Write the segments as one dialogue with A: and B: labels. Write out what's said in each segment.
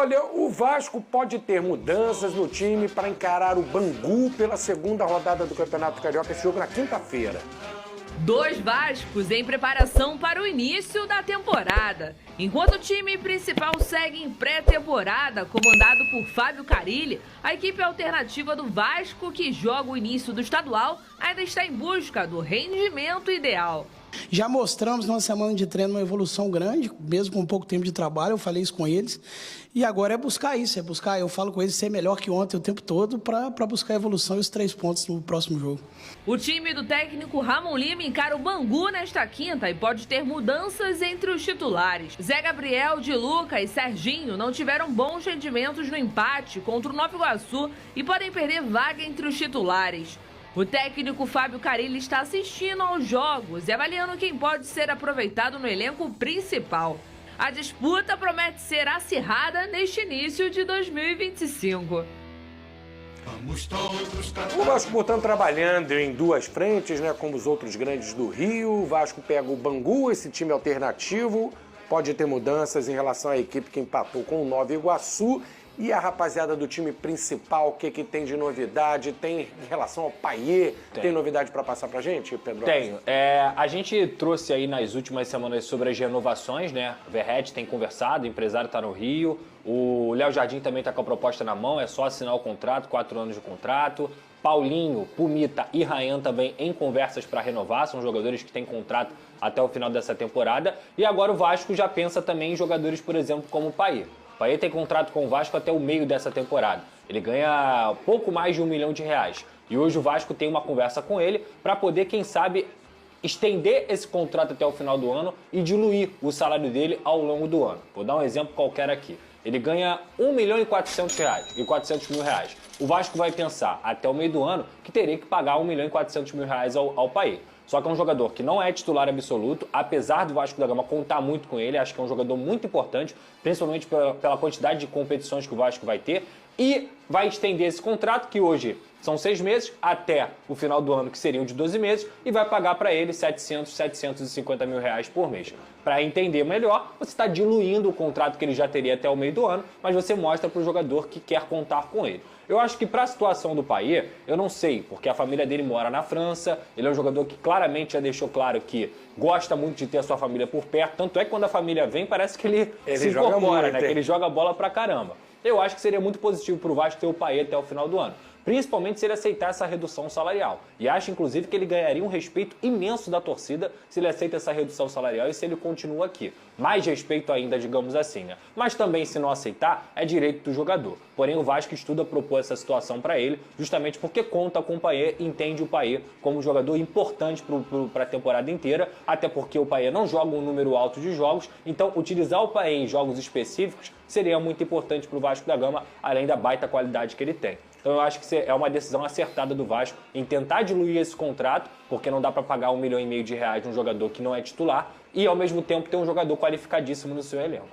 A: Olha, o Vasco pode ter mudanças no time para encarar o Bangu pela segunda rodada do Campeonato Carioca, esse jogo na quinta-feira.
B: 2 Vascos em preparação para o início da temporada. Enquanto o time principal segue em pré-temporada, comandado por Fábio Carilli, a equipe alternativa do Vasco, que joga o início do estadual, ainda está em busca do rendimento ideal.
C: Já mostramos numa semana de treino uma evolução grande, mesmo com pouco tempo de trabalho, eu falei isso com eles. E agora é buscar isso, eu falo com eles, ser melhor que ontem o tempo todo para buscar a evolução e os 3 pontos no próximo jogo.
B: O time do técnico Ramon Lima encara o Bangu nesta quinta e pode ter mudanças entre os titulares. Zé Gabriel, Di Luca e Serginho não tiveram bons rendimentos no empate contra o Nova Iguaçu e podem perder vaga entre os titulares. O técnico Fábio Carilli está assistindo aos jogos e avaliando quem pode ser aproveitado no elenco principal. A disputa promete ser acirrada neste início de 2025.
A: O Vasco, portanto, trabalhando em 2 frentes, né, como os outros grandes do Rio. O Vasco pega o Bangu, esse time alternativo. Pode ter mudanças em relação à equipe que empatou com o Nova Iguaçu. E a rapaziada do time principal, o que tem de novidade? Tem em relação ao Payet? Tem novidade para passar pra gente, Pedro?
D: Tenho. A gente trouxe aí nas últimas semanas sobre as renovações, né? O Verratti tem conversado, o empresário está no Rio. O Léo Jardim também está com a proposta na mão, é só assinar o contrato, 4 anos de contrato. Paulinho, Pumita e Ryan também em conversas para renovar, são jogadores que têm contrato até o final dessa temporada. E agora o Vasco já pensa também em jogadores, por exemplo, como o Payet. O Payet tem contrato com o Vasco até o meio dessa temporada. Ele ganha pouco mais de R$1 milhão. E hoje o Vasco tem uma conversa com ele para poder, quem sabe, estender esse contrato até o final do ano e diluir o salário dele ao longo do ano. Vou dar um exemplo qualquer aqui. Ele ganha R$1.400.000. O Vasco vai pensar até o meio do ano que teria que pagar R$1.400.000 ao Payet. Só que é um jogador que não é titular absoluto, apesar do Vasco da Gama contar muito com ele, acho que é um jogador muito importante, principalmente pela quantidade de competições que o Vasco vai ter, e vai estender esse contrato, que hoje são 6 meses, até o final do ano, que seriam de 12 meses, e vai pagar para ele R$750 mil por mês. Para entender melhor, você está diluindo o contrato que ele já teria até o meio do ano, mas você mostra para o jogador que quer contar com ele. Eu acho que para a situação do Payet, eu não sei, porque a família dele mora na França, ele é um jogador que claramente já deixou claro que gosta muito de ter a sua família por perto, tanto é que quando a família vem, parece que ele se incorpora, né? Que ele joga bola pra caramba. Eu acho que seria muito positivo para o Vasco ter o Payet até o final do ano, principalmente se ele aceitar essa redução salarial. E acho, inclusive, que ele ganharia um respeito imenso da torcida se ele aceita essa redução salarial e se ele continua aqui. Mais respeito ainda, digamos assim, né? Mas também, se não aceitar, é direito do jogador. Porém, o Vasco estuda propor essa situação para ele, justamente porque conta com o Payet, entende o Payet como um jogador importante para a temporada inteira, até porque o Payet não joga um número alto de jogos, então utilizar o Payet em jogos específicos seria muito importante para o Vasco da Gama, além da baita qualidade que ele tem. Então eu acho que é uma decisão acertada do Vasco em tentar diluir esse contrato, porque não dá para pagar R$1,5 milhão de um jogador que não é titular, e ao mesmo tempo ter um jogador qualificadíssimo no seu elenco.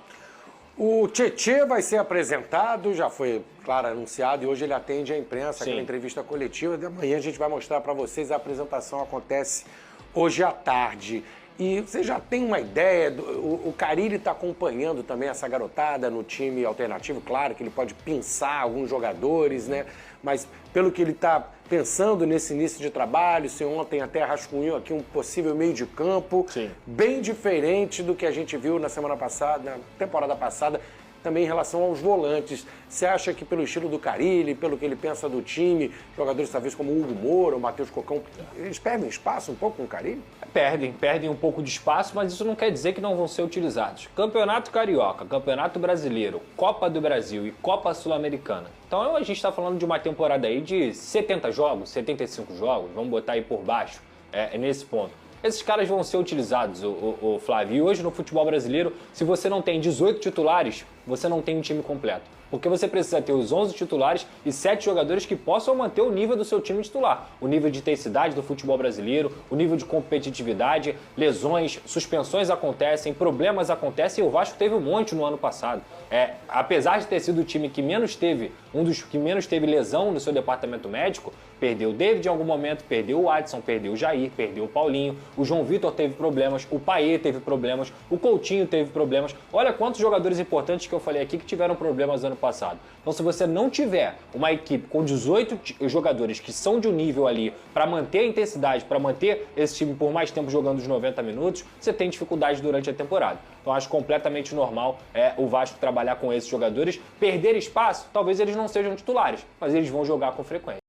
A: O Tietê vai ser apresentado, já foi, claro, anunciado, e hoje ele atende a imprensa, aquela entrevista coletiva. De amanhã a gente vai mostrar para vocês, a apresentação acontece hoje à tarde. E você já tem uma ideia, o Carilli está acompanhando também essa garotada no time alternativo, claro que ele pode pensar alguns jogadores, né? Mas pelo que ele está pensando nesse início de trabalho, se ontem até rascunhou aqui um possível meio de campo, bem diferente do que a gente viu na semana passada, na temporada passada, também em relação aos volantes. Você acha que pelo estilo do Carilli, pelo que ele pensa do time, jogadores talvez como o Hugo Moura, o Matheus Cocão, eles perdem espaço um pouco com o Carilli?
D: Perdem um pouco de espaço, mas isso não quer dizer que não vão ser utilizados. Campeonato Carioca, Campeonato Brasileiro, Copa do Brasil e Copa Sul-Americana. Então a gente está falando de uma temporada aí de 70 jogos, 75 jogos, vamos botar aí por baixo, nesse ponto. Esses caras vão ser utilizados, o Flávio. E hoje no futebol brasileiro, se você não tem 18 titulares, você não tem um time completo. Porque você precisa ter os 11 titulares e 7 jogadores que possam manter o nível do seu time titular. O nível de intensidade do futebol brasileiro, o nível de competitividade, lesões, suspensões acontecem, problemas acontecem, e o Vasco teve um monte no ano passado. Apesar de ter sido o time que menos teve, um dos que menos teve lesão no seu departamento médico, perdeu o David em algum momento, perdeu o Adson, perdeu o Jair, perdeu o Paulinho, o João Vitor teve problemas, o Payet teve problemas, o Coutinho teve problemas. Olha quantos jogadores importantes que eu falei aqui que tiveram problemas ano passado. Então, se você não tiver uma equipe com 18 jogadores que são de um nível ali para manter a intensidade, para manter esse time por mais tempo jogando os 90 minutos, você tem dificuldade durante a temporada. Então, acho completamente normal o Vasco trabalhar com esses jogadores. Perder espaço, talvez eles não sejam titulares, mas eles vão jogar com frequência.